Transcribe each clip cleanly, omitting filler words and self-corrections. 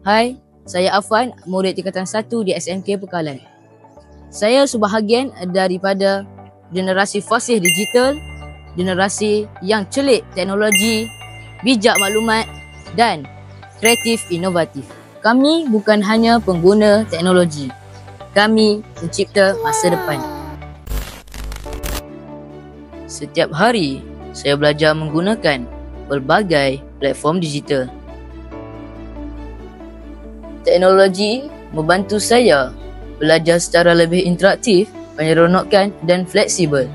Hai, saya Afan, murid tingkatan 1 di SMK Pekalan. Saya sebahagian daripada generasi fasih digital, generasi yang celik teknologi, bijak maklumat dan kreatif inovatif. Kami bukan hanya pengguna teknologi, kami pencipta masa depan. Setiap hari, saya belajar menggunakan pelbagai platform digital. Teknologi membantu saya belajar secara lebih interaktif, menyeronokkan dan fleksibel.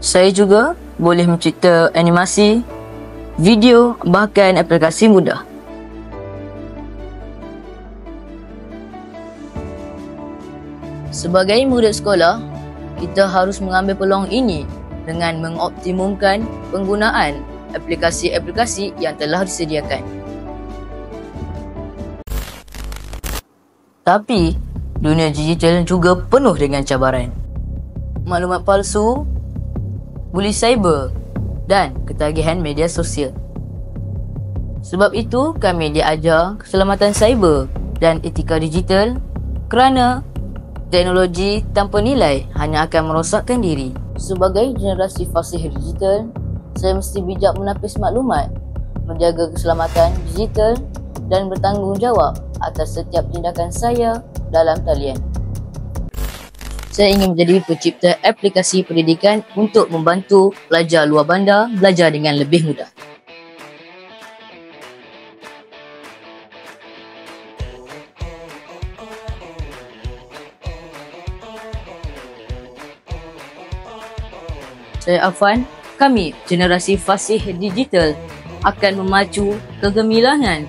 Saya juga boleh mencipta animasi, video, bahkan aplikasi mudah. Sebagai murid sekolah, kita harus mengambil peluang ini dengan mengoptimumkan penggunaan aplikasi-aplikasi yang telah disediakan. Tapi, dunia digital juga penuh dengan cabaran. Maklumat palsu, buli cyber dan ketagihan media sosial. Sebab itu, kami diajar keselamatan cyber dan etika digital kerana teknologi tanpa nilai hanya akan merosakkan diri. Sebagai generasi fasih digital, saya mesti bijak menapis maklumat, menjaga keselamatan digital dan bertanggungjawab atas setiap tindakan saya dalam talian. Saya ingin menjadi pencipta aplikasi pendidikan untuk membantu pelajar luar bandar belajar dengan lebih mudah. Saya Afan, kami generasi fasih digital akan memacu kegemilangan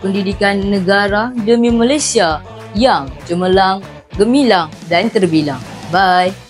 pendidikan negara demi Malaysia yang cemerlang, gemilang dan terbilang. Bye.